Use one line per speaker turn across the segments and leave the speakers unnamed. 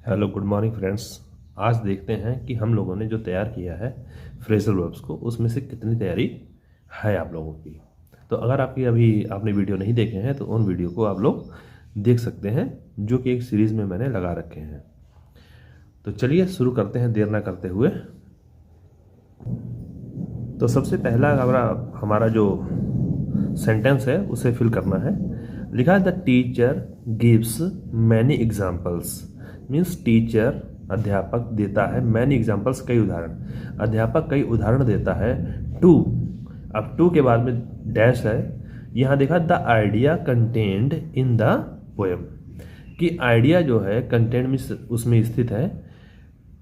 Hello good morning friends. आज देखते हैं कि हम लोगों ने जो तैयार किया है फ्रेजल वर्ब्स को, उसमें से कितनी तैयारी है आप लोगों की। तो अगर आपने वीडियो नहीं देखे हैं तो उन वीडियो को आप लोग देख सकते हैं, जो कि एक सीरीज़ में मैंने लगा रखे हैं। तो चलिए शुरू करते हैं देर ना करते हुए। तो सबसे पहला हमारा जो सेंटेंस है उसे फिल करना है। लिखा है the teacher gives many examples. Means teacher अध्यापक देता है मैनी एग्जाम्पल्स कई उदाहरण, अध्यापक कई उदाहरण देता है टू। अब टू के बाद में डैश है, यहाँ देखा the idea contained in the poem, कि आइडिया जो है कंटेंट में उसमें स्थित है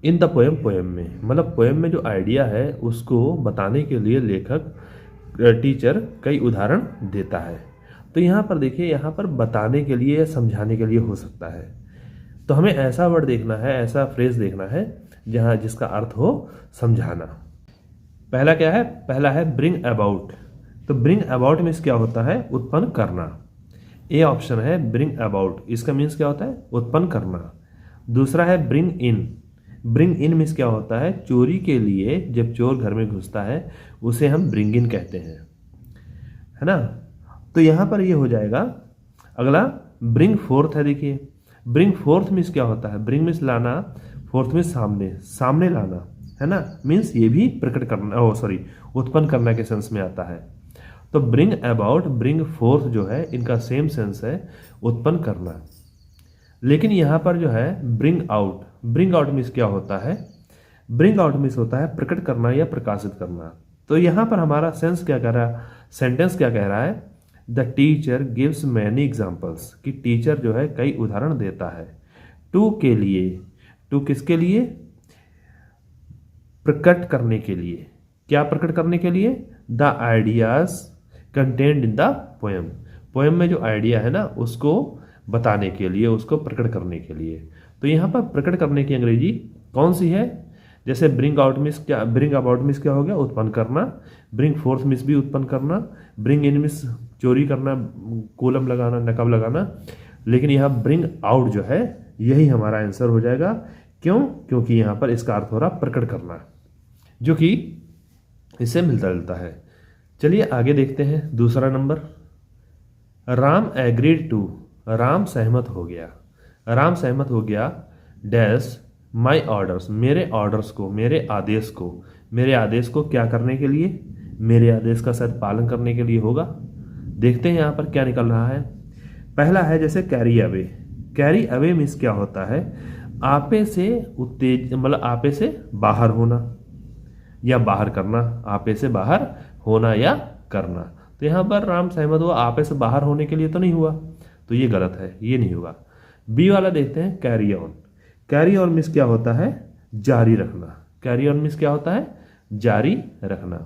इन द पोएम, पोएम में मतलब पोएम में जो आइडिया है उसको बताने के लिए लेखक टीचर कई उदाहरण देता है। तो यहाँ पर देखिए, यहाँ पर बताने के लिए या समझाने के लिए हो सकता है। तो हमें ऐसा वर्ड देखना है, ऐसा फ्रेज देखना है जहाँ जिसका अर्थ हो समझाना। पहला क्या है? पहला है ब्रिंग अबाउट। तो ब्रिंग अबाउट मीन्स क्या होता है? उत्पन्न करना। ए ऑप्शन है ब्रिंग अबाउट, इसका मीन्स क्या होता है? उत्पन्न करना। दूसरा है bring in. Bring in means क्या होता है? चोरी के लिए जब चोर घर में घुसता है उसे हम ब्रिंग इन कहते हैं, है ना। तो यहाँ पर ये हो जाएगा। अगला ब्रिंग फोर्थ है। देखिए ब्रिंग फोर्थ मीन्स क्या होता है? ब्रिंग मीन्स लाना, फोर्थ मीन्स सामने, सामने लाना, है ना। मीन्स ये भी प्रकट करना, उत्पन्न करना के सेंस में आता है। तो ब्रिंग अबाउट, ब्रिंग फोर्थ जो है इनका सेम सेंस है, उत्पन्न करना। लेकिन यहाँ पर जो है bring out, bring out means क्या होता है? ब्रिंग आउट मीन्स होता है प्रकट करना या प्रकाशित करना। तो यहाँ पर हमारा सेंस क्या कह रहा है, सेंटेंस क्या कह रहा है? The teacher gives many examples, कि टीचर जो है कई उदाहरण देता है टू के लिए। टू किसके लिए? प्रकट करने के लिए। क्या प्रकट करने के लिए? The ideas contained in the poem, poem में जो आइडिया है ना उसको बताने के लिए, उसको प्रकट करने के लिए। तो यहाँ पर प्रकट करने की अंग्रेजी कौन सी है? जैसे ब्रिंग आउट मीन्स क्या, ब्रिंग अबाउट मीन्स क्या हो गया? उत्पन्न करना। ब्रिंग फोर्थ मीन्स भी उत्पन्न करना। ब्रिंग इन मीन्स चोरी करना, कोलम लगाना, नकब लगाना। लेकिन यहाँ ब्रिंग आउट जो है यही हमारा आंसर हो जाएगा। क्यों? क्योंकि यहाँ पर इसका अर्थ हो रहा प्रकट करना, जो कि इससे मिलता जुलता है। चलिए आगे देखते हैं। दूसरा number, Ram agreed to. Ram सहमत हो गया। राम सहमत हो गया डैश माई ऑर्डर्स, मेरे ऑर्डर्स को, मेरे आदेश को। मेरे आदेश को क्या करने के लिए? मेरे आदेश का शायद पालन करने के लिए होगा। देखते हैं यहाँ पर क्या निकल रहा है। पहला है जैसे carry away. Carry away means क्या होता है? आपे से उत्तेज, मतलब आपे से बाहर होना या बाहर करना। आपे से बाहर होना या करना। तो यहाँ पर राम सहमत हुआ, आपे से बाहर होने के लिए तो नहीं हुआ, तो ये गलत है, ये नहीं होगा। बी वाला देखते हैं, carry on. Carry on means क्या होता है? जारी रखना। कैरी ऑन मीन्स क्या होता है? जारी रखना।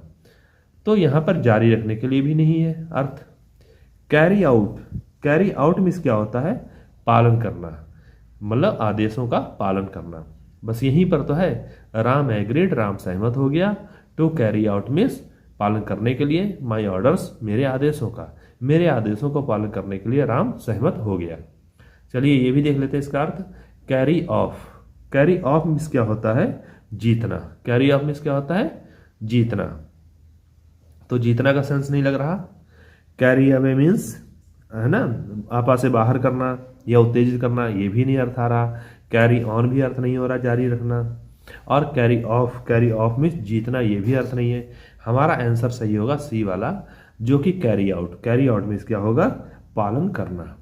तो यहाँ पर जारी रखने के लिए भी नहीं है अर्थ। Carry out, carry out means क्या होता है? पालन करना, मतलब आदेशों का पालन करना। बस यहीं पर तो है। राम एग्रीड, राम सहमत हो गया। टू कैरी आउट मीन्स पालन करने के लिए, माई ऑर्डर्स, मेरे आदेशों का, मेरे आदेशों को पालन करने के लिए राम सहमत हो गया। चलिए ये भी देख लेते हैं इसका अर्थ। Carry off, carry off means क्या होता है? जीतना। कैरी ऑफ मीन्स क्या होता है? जीतना। तो जीतना का सेंस नहीं लग रहा। कैरी अवे मीन्स, है ना, आपा से बाहर करना या उत्तेजित करना, ये भी नहीं अर्थ आ रहा। कैरी ऑन भी अर्थ नहीं हो रहा, जारी रखना। और carry off, carry off means जीतना, ये भी अर्थ नहीं है। हमारा आंसर सही होगा सी वाला, जो कि carry out. Carry out means क्या होगा? पालन करना।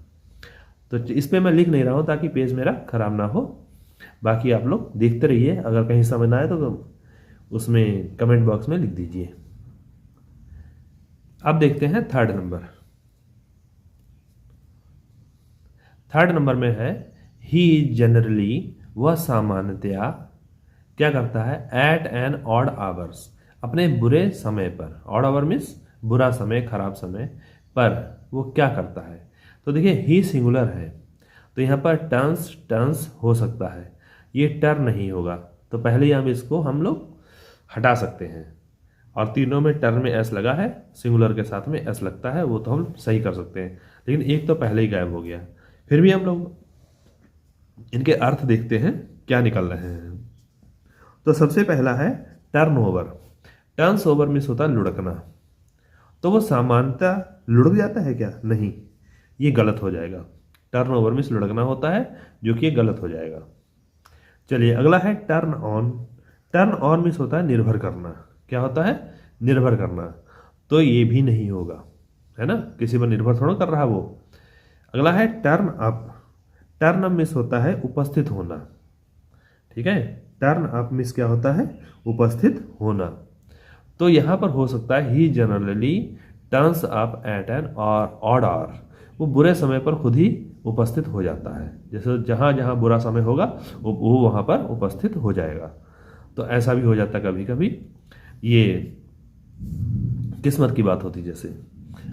तो इस पे मैं लिख नहीं रहा हूँ ताकि पेज मेरा खराब ना हो। बाकी आप लोग देखते रहिए, अगर कहीं समझ ना आए तो उसमें कमेंट बॉक्स में लिख दीजिए। अब देखते हैं थर्ड नंबर। थर्ड नंबर में है ही जनरली, वह सामान्यतया क्या करता है? एट एन ऑड आवर्स, अपने बुरे समय पर। ऑड आवर मीन्स बुरा समय, खराब समय पर वो क्या करता है? तो देखिए ही सिंगुलर है, तो यहाँ पर टर्न्स, टर्न्स हो सकता है, ये टर्न नहीं होगा। तो पहले हम इसको हम लोग हटा सकते हैं। और तीनों में टर्न में एस लगा है, सिंगुलर के साथ में एस लगता है, वो तो हम सही कर सकते हैं। लेकिन एक तो पहले ही गायब हो गया। फिर भी हम लोग इनके अर्थ देखते हैं क्या निकल रहे हैं। तो सबसे पहला है turn over. Turns over means होता है लुढ़कना। तो वो सामान्यतः लुढ़क जाता है क्या? नहीं, ये गलत हो जाएगा। टर्न ओवर मीन्स लुढ़कना होता है, जो कि ये गलत हो जाएगा। चलिए अगला है turn on. Turn on means होता है निर्भर करना। क्या होता है? निर्भर करना। तो ये भी नहीं होगा, है ना, किसी पर निर्भर थोड़ा कर रहा वो। अगला है turn up. Turn up means होता है उपस्थित होना। ठीक है, टर्न अप मीन्स क्या होता है? उपस्थित होना। तो यहाँ पर हो सकता है ही generally turns up at an odd hour. वो बुरे समय पर खुद ही उपस्थित हो जाता है। जैसे जहाँ जहाँ बुरा समय होगा वो वहाँ पर उपस्थित हो जाएगा। तो ऐसा भी हो जाता है कभी कभी, ये किस्मत की बात होती जैसे।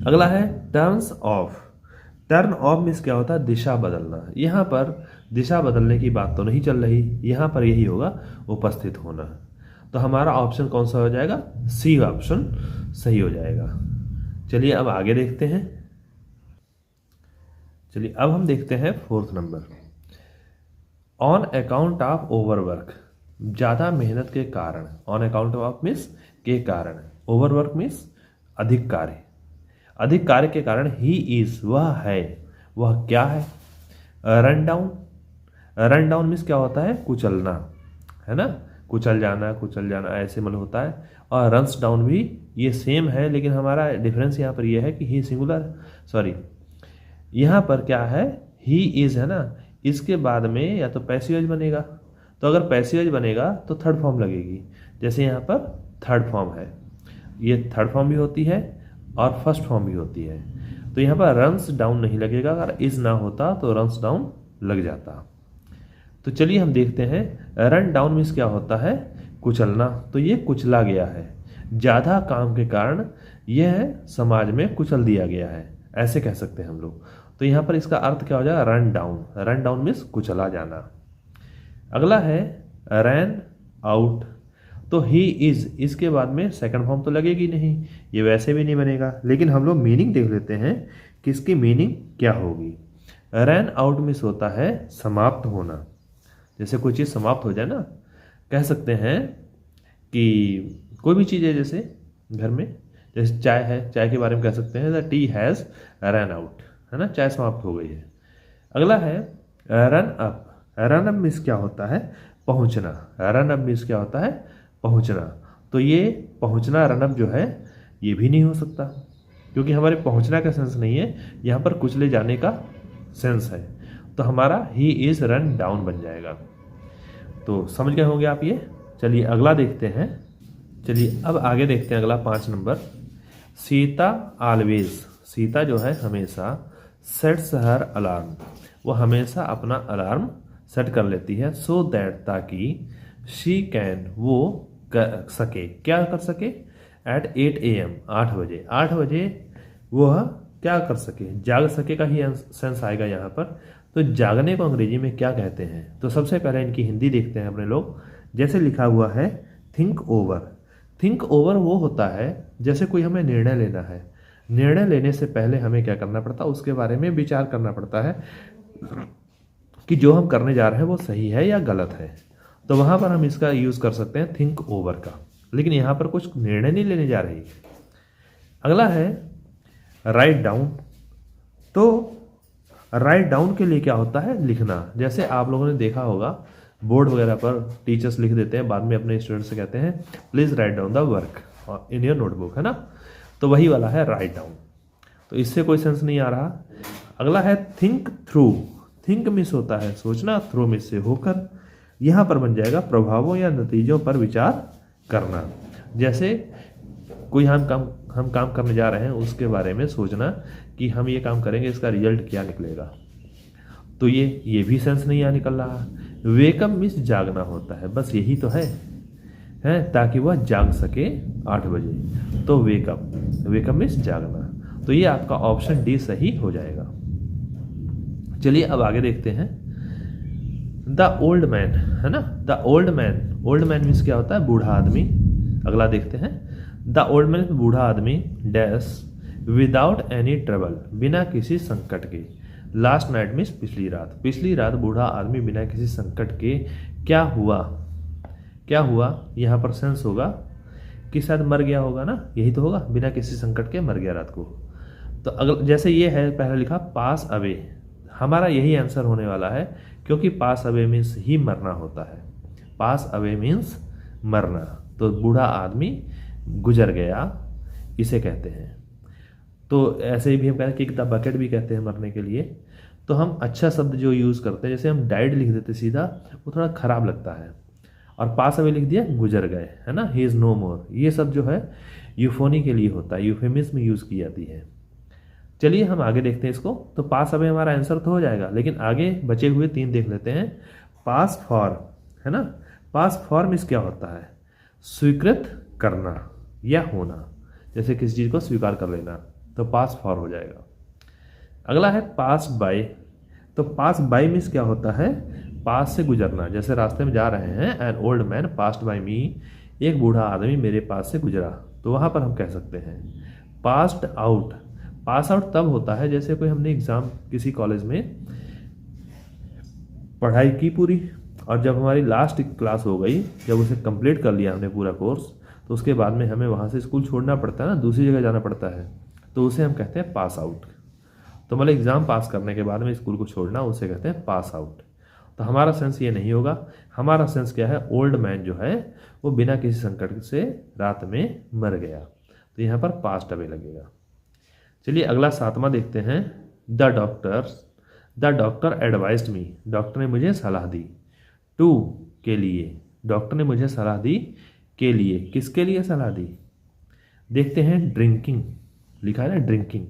अगला है turns of. Turn off means क्या होता है? दिशा बदलना। यहाँ पर दिशा बदलने की बात तो नहीं चल रही, यहाँ पर यही होगा उपस्थित होना। तो हमारा ऑप्शन कौन सा हो जाएगा? सी ऑप्शन सही हो जाएगा। चलिए अब आगे देखते हैं। चलिए अब हम देखते हैं 4th number. On account of overwork. ज़्यादा मेहनत के कारण। ऑन अकाउंट ऑफ मीन्स के कारण, ओवरवर्क मीन्स अधिक कार्य। अधिक कार्य के कारण ही इज वह है। वह क्या है? Run down. Run down means क्या होता है? कुचलना, है ना, कुचल जाना ऐसे मतलब होता है। और रन्स डाउन भी ये सेम है, लेकिन हमारा डिफरेंस यहाँ पर ये है कि ही सिंगुलर, सॉरी यहाँ पर क्या है? ही इज है ना, इसके बाद में या तो पैसिव वॉइस बनेगा। तो अगर पैसिव वॉइस बनेगा तो थर्ड फॉर्म लगेगी। जैसे यहाँ पर थर्ड फॉर्म है, ये थर्ड फॉर्म भी होती है और फर्स्ट फॉर्म भी होती है। तो यहाँ पर रन्स डाउन नहीं लगेगा, अगर इज ना होता तो रन्स डाउन लग जाता। तो चलिए हम देखते हैं। रन डाउन मीन्स क्या होता है? कुचलना। तो ये कुचला गया है, ज़्यादा काम के कारण यह समाज में कुचल दिया गया है, ऐसे कह सकते हैं हम लोग। तो यहाँ पर इसका अर्थ क्या हो जाएगा? Run down. Run down means कुचला जाना। अगला है रैन आउट। तो ही इज, इसके बाद में सेकंड फॉर्म तो लगेगी नहीं, ये वैसे भी नहीं बनेगा, लेकिन हम लोग मीनिंग देख लेते हैं कि इसकी मीनिंग क्या होगी। रैन आउट मीन्स होता है समाप्त होना। जैसे कोई चीज़ समाप्त हो जाए ना, कह सकते हैं कि कोई भी चीज़ है, जैसे घर में जैसे चाय है, चाय के बारे में कह सकते हैं the T has run out, है ना, चाय समाप्त हो गई है। अगला है run up. Run up means क्या होता है? पहुंचना। रन अप मीन्स क्या होता है? पहुंचना। तो ये पहुंचना रन अप जो है ये भी नहीं हो सकता, क्योंकि हमारे पहुंचना का सेंस नहीं है, यहाँ पर कुचले जाने का सेंस है। तो हमारा ही इज रन डाउन बन जाएगा। तो समझ गए होंगे आप ये। चलिए अगला देखते हैं। चलिए अब आगे देखते हैं अगला 5 नंबर। सीता ऑलवेज। सीता जो है हमेशा सेट्स हर अलार्म। वो हमेशा अपना अलार्म सेट कर लेती है, सो दैट, ताकि शी कैन, वो कर सके, क्या कर सके? एट 8 AM 8 बजे। 8 बजे वह क्या कर सके? जाग सके का ही सेंस आएगा यहाँ पर। तो जागने को अंग्रेजी में क्या कहते हैं? तो सबसे पहले इनकी हिंदी देखते हैं अपने लोग। जैसे लिखा हुआ है थिंक ओवर। थिंक ओवर वो होता है जैसे कोई हमें निर्णय लेना है। निर्णय लेने से पहले हमें क्या करना पड़ता है? उसके बारे में विचार करना पड़ता है कि जो हम करने जा रहे हैं वो सही है या गलत है। तो वहाँ पर हम इसका यूज़ कर सकते हैं थिंक ओवर का, लेकिन यहाँ पर कुछ निर्णय नहीं लेने जा रही। अगला है राइट डाउन। तो राइट डाउन के लिए क्या होता है? लिखना। जैसे आप लोगों ने देखा होगा बोर्ड वगैरह पर टीचर्स लिख देते हैं, बाद में अपने स्टूडेंट्स से कहते हैं please write down the work in your notebook, है ना। तो वही वाला है राइट डाउन। तो इससे कोई सेंस नहीं आ रहा। अगला है थिंक थ्रू। थिंक मिस होता है सोचना, थ्रू मिस से होकर। यहाँ पर बन जाएगा प्रभावों या नतीजों पर विचार करना। जैसे कोई हम काम करने जा रहे हैं, उसके बारे में सोचना कि हम ये काम करेंगे, इसका रिजल्ट क्या निकलेगा। तो ये भी सेंस नहीं यहाँ निकल रहा। वेकअप मिस जागना होता है, बस यही तो है ताकि वह जाग सके 8 बजे। तो वेकअप मिस जागना। तो ये आपका ऑप्शन डी सही हो जाएगा। चलिए अब आगे देखते हैं। द ओल्ड मैन, है ना, the old man. Old man means क्या होता है? बूढ़ा आदमी। अगला देखते हैं। द ओल्ड मैन, बूढ़ा आदमी, डैश विदाउट एनी ट्रबल, बिना किसी संकट के। लास्ट नाइट मीन्स पिछली रात बूढ़ा आदमी बिना किसी संकट के क्या हुआ, यहाँ पर सेंस होगा कि शायद मर गया होगा ना, यही तो होगा, बिना किसी संकट के मर गया रात को। तो अगर जैसे ये है पहले लिखा पास अवे, हमारा यही आंसर होने वाला है, क्योंकि पास अवे मीन्स ही मरना होता है, पास अवे मीन्स मरना। तो बूढ़ा आदमी गुजर गया इसे कहते हैं। तो ऐसे ही भी हम कहते हैं किक द बकेट भी कहते हैं मरने के लिए। तो हम अच्छा शब्द जो यूज़ करते हैं, जैसे हम डाइड लिख देते सीधा, वो थोड़ा ख़राब लगता है, और पास अवे लिख दिया गुजर गए, है ना, ही इज़ नो मोर। ये सब जो है यूफोनी के लिए होता है, यूफेमिज्म यूज़ की जाती है। चलिए हम आगे देखते हैं इसको। तो पास अवे हमारा आंसर तो हो जाएगा, लेकिन आगे बचे हुए 3 देख लेते हैं। पास फॉर, है ना, पास फॉर मीन्स क्या होता है, स्वीकृत करना या होना, जैसे किसी चीज़ को स्वीकार कर लेना, तो पास फॉर हो जाएगा। अगला है पास बाय। तो पास बाय मीन्स क्या होता है, पास से गुजरना, जैसे रास्ते में जा रहे हैं, an old man passed by me, एक बूढ़ा आदमी मेरे पास से गुजरा, तो वहाँ पर हम कह सकते हैं पास्ड आउट। पास आउट तब होता है जैसे कोई हमने एग्ज़ाम किसी कॉलेज में पढ़ाई की पूरी, और जब हमारी लास्ट क्लास हो गई, जब उसे कंप्लीट कर लिया हमने पूरा कोर्स, तो उसके बाद में हमें वहाँ से स्कूल छोड़ना पड़ता है ना, दूसरी जगह जाना पड़ता है, तो उसे हम कहते हैं पास आउट। तो मतलब एग्ज़ाम पास करने के बाद में स्कूल को छोड़ना, उसे कहते हैं पास आउट। तो हमारा सेंस ये नहीं होगा, हमारा सेंस क्या है, ओल्ड मैन जो है वो बिना किसी संकट से रात में मर गया, तो यहाँ पर पास्ट अवे लगेगा। चलिए अगला 7वां देखते हैं। The doctor advised me, doctor ने मुझे सलाह दी, टू के लिए, डॉक्टर ने मुझे सलाह दी के लिए, किसके लिए सलाह दी, देखते हैं ड्रिंकिंग, लिखा है ना ड्रिंकिंग।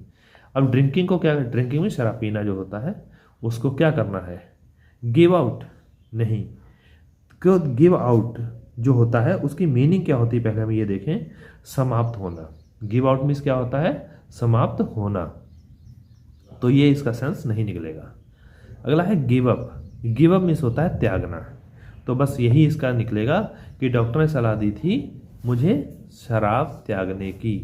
अब ड्रिंकिंग को क्या, ड्रिंकिंग में शराब पीना जो होता है उसको क्या करना है, गिव आउट, नहीं, क्यों गिव आउट जो होता है उसकी मीनिंग क्या होती है, पहले हम ये देखें, समाप्त होना। गिव आउट मीन्स क्या होता है, समाप्त होना, तो ये इसका सेंस नहीं निकलेगा। अगला है give up, give up means होता है त्यागना, तो बस यही इसका निकलेगा कि डॉक्टर ने सलाह दी थी मुझे शराब त्यागने की,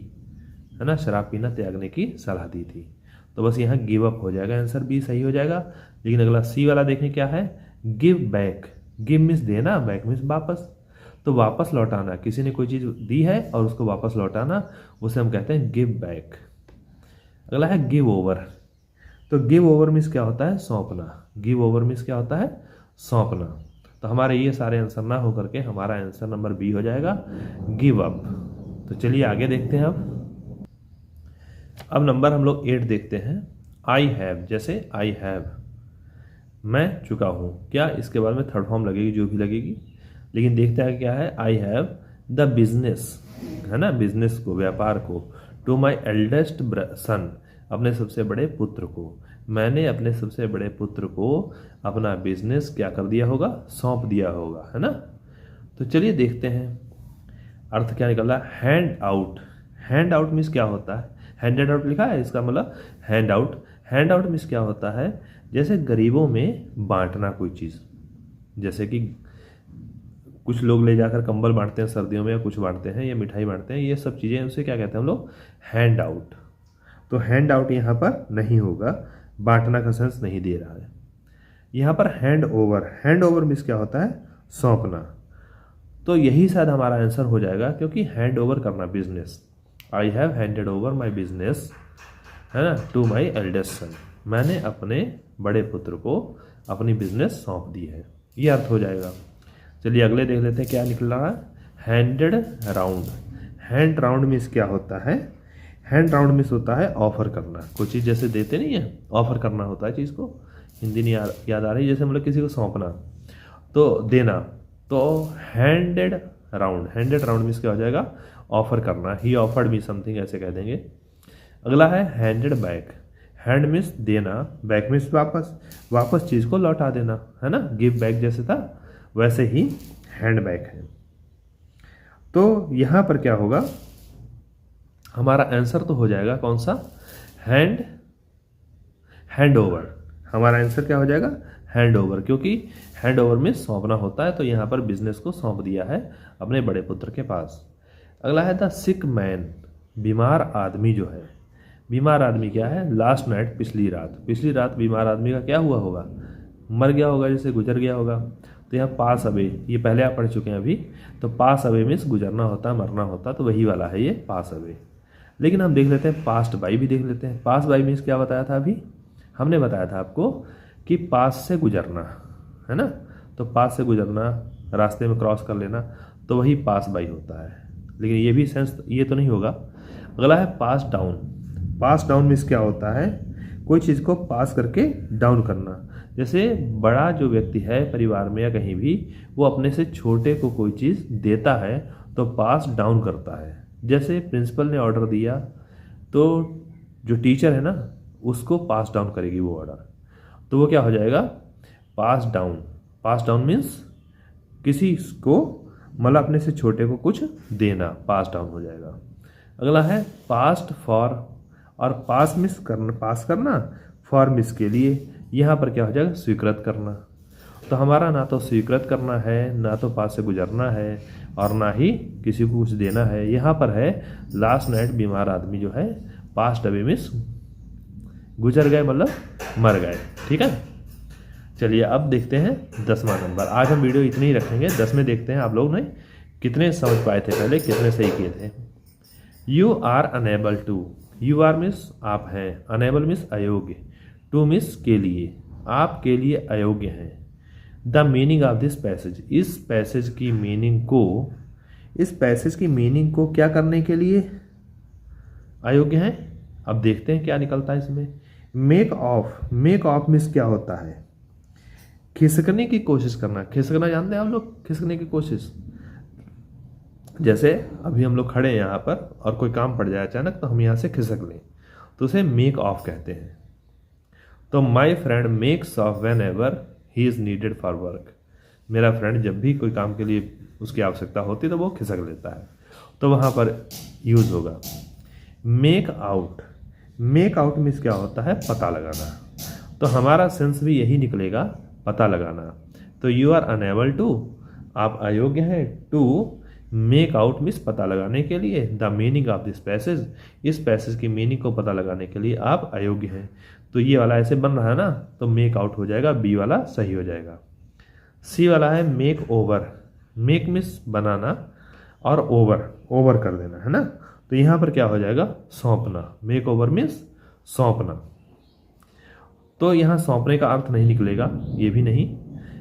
है ना, शराब पीना त्यागने की सलाह दी थी, तो बस यहाँ गिव अप हो जाएगा, आंसर बी सही हो जाएगा। लेकिन अगला सी वाला देखें क्या है, गिव बैक, गिव मीन्स देना, बैक मीन्स वापस, तो वापस लौटाना, किसी ने कोई चीज़ दी है और उसको वापस लौटाना, उसे हम कहते हैं गिव बैक। अगला है गिव ओवर। तो गिव ओवर मीन्स क्या होता है, सौंपना, गिव ओवर मीन्स क्या होता है, सौंपना। तो हमारे ये सारे आंसर ना होकर के हमारा आंसर नंबर बी हो जाएगा, गिव अप। तो चलिए आगे देखते हैं। अब नंबर हम लोग 8 देखते हैं। आई हैव, जैसे आई हैव, मैं चुका हूँ, क्या इसके बाद में थर्ड फॉर्म लगेगी, जो भी लगेगी, लेकिन देखते हैं क्या है, आई हैव द बिजनेस, है ना, बिजनेस को, व्यापार को, टू माई एल्डेस्ट सन, अपने सबसे बड़े पुत्र को, मैंने अपने सबसे बड़े पुत्र को अपना बिजनेस क्या कर दिया होगा, सौंप दिया होगा, है ना। तो चलिए देखते हैं अर्थ क्या निकल रहा है, hand out. Hand out means क्या होता है, हैंडेड आउट लिखा है, इसका मतलब hand out. Hand out means क्या होता है, जैसे गरीबों में बांटना कोई चीज़, जैसे कि कुछ लोग ले जाकर कंबल बांटते हैं सर्दियों में, या कुछ बांटते हैं, या मिठाई बांटते हैं, ये सब चीज़ें, उसे क्या कहते हैं हम लोग, हैंड आउट। तो हैंड आउट यहाँ पर नहीं होगा, बांटना का सेंस नहीं दे रहा है। यहाँ पर hand over, hand over means क्या होता है, सौंपना, तो यही शायद हमारा आंसर हो जाएगा, क्योंकि हैंड ओवर करना, business, I have handed over my business, है ना, टू माई एल्डेस्ट सन, मैंने अपने बड़े पुत्र को अपनी बिजनेस सौंप दी है, ये अर्थ हो जाएगा। चलिए अगले देख लेते हैं क्या निकल रहा है, handed round. Hand round means क्या होता है, हैंड राउंड मीन्स होता है ऑफर करना, कोई चीज़ जैसे देते नहीं है, ऑफर करना होता है चीज़ को, हिंदी नहीं याद आ रही, जैसे मतलब किसी को सौंपना, तो देना, तो handed round, handed round means क्या हो जाएगा, ऑफर करना, ही ऑफर्ड मी समथिंग, ऐसे कह देंगे। अगला है हैंडेड बैक। हैंड मीन्स देना, बैक मीन्स वापस, वापस चीज़ को लौटा देना, है ना, गिव बैक जैसे था वैसे ही हैंड बैक है। तो यहाँ पर क्या होगा, हमारा आंसर तो हो जाएगा कौन सा, हैंड ओवर। हमारा आंसर क्या हो जाएगा, हैंड ओवर, क्योंकि हैंड ओवर में सौंपना होता है, तो यहाँ पर बिजनेस को सौंप दिया है अपने बड़े पुत्र के पास। अगला है द सिक मैन, बीमार आदमी जो है, बीमार आदमी क्या है, लास्ट नाइट, पिछली रात। पिछली रात बीमार आदमी का क्या हुआ होगा, मर गया होगा, जैसे गुजर गया होगा। तो यहाँ पास अवे, ये पहले आप पढ़ चुके हैं अभी। तो पास अवे मीन्स गुजरना होता, मरना होता, तो वही वाला है ये पास अवे। लेकिन हम देख लेते हैं पास्ट बाई भी देख लेते हैं। पास बाई मीन्स क्या बताया था अभी, हमने बताया था आपको कि पास से गुजरना, है ना। तो पास से गुजरना, रास्ते में क्रॉस कर लेना, तो वही पास बाई होता है। लेकिन ये भी सेंस ये तो नहीं होगा। अगला है पास डाउन। पास डाउन मीन्स क्या होता है, कोई चीज़ को पास करके डाउन करना। जैसे बड़ा जो व्यक्ति है परिवार में या कहीं भी, वो अपने से छोटे को कोई चीज़ देता है तो पास डाउन करता है। जैसे प्रिंसिपल ने ऑर्डर दिया तो जो टीचर है ना उसको पास डाउन करेगी वो ऑर्डर, तो वो क्या हो जाएगा, पास डाउन। पास डाउन मीन्स किसी को, मतलब अपने से छोटे को कुछ देना, पास डाउन हो जाएगा। अगला है पास्ट फॉर, और पास मिस करना, पास करना, फॉर मिस के लिए, यहाँ पर क्या हो जाएगा, स्वीकृत करना। तो हमारा ना तो स्वीकृत करना है, ना तो पास से गुजरना है, और ना ही किसी को कुछ देना है। यहाँ पर है लास्ट नाइट बीमार आदमी जो है, पास्ट अवे मिस गुजर गए, मतलब मर गए। ठीक है, चलिए अब देखते हैं 10वां नंबर। आज हम वीडियो इतनी ही रखेंगे, 10 में देखते हैं आप लोग ने कितने समझ पाए थे, पहले कितने सही किए थे। You are unable to, you are miss आप हैं, अनेबल मिस अयोग्य, टू मिस के लिए, आप के लिए अयोग्य हैं। The meaning of this passage, इस पैसेज की मीनिंग को, इस पैसेज की मीनिंग को क्या करने के लिए अयोग्य हैं। अब देखते हैं क्या निकलता है इसमें। Make of, make of miss क्या होता है, खिसकने की कोशिश करना। खिसकना जानते हैं आप लोग, खिसकने की कोशिश। जैसे अभी हम लोग खड़े हैं यहाँ पर और कोई काम पड़ जाए अचानक, तो हम यहाँ से खिसक लें, तो उसे मेक ऑफ कहते हैं। तो my friend makes of when ever he is needed for work, मेरा फ्रेंड जब भी कोई काम के लिए उसकी आवश्यकता होती तो वो खिसक लेता है, तो वहाँ पर यूज़ होगा। Make out, make out means क्या होता है, पता लगाना। तो हमारा सेंस भी यही निकलेगा, पता लगाना। तो यू आर अनेबल टू, आप अयोग्य हैं, टू मेक आउट मीन्स पता लगाने के लिए, the meaning of this passage, इस पैसेज की मीनिंग को पता लगाने के लिए आप अयोग्य हैं। तो ये वाला ऐसे बन रहा है ना, तो मेक आउट हो जाएगा, बी वाला सही हो जाएगा। सी वाला है मेक ओवर, मेक मीन्स बनाना और ओवर, ओवर कर देना, है ना। तो यहाँ पर क्या हो जाएगा, सौंपना, मेक ओवर मीन्स सौंपना। तो यहाँ सौंपने का अर्थ नहीं निकलेगा, ये भी नहीं।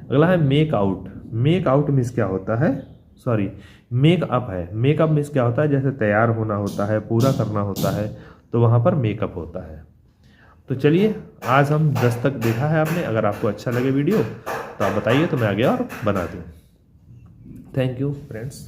अगला है make out, make out means क्या होता है, सॉरी मेक अप है, मेक अप मीन्स क्या होता है, जैसे तैयार होना होता है, पूरा करना होता है, तो वहाँ पर मेकअप होता है। तो चलिए आज हम 10 तक देखा है आपने। अगर आपको अच्छा लगे वीडियो तो आप बताइए, तो मैं आगे और बना दूँ। Thank you friends.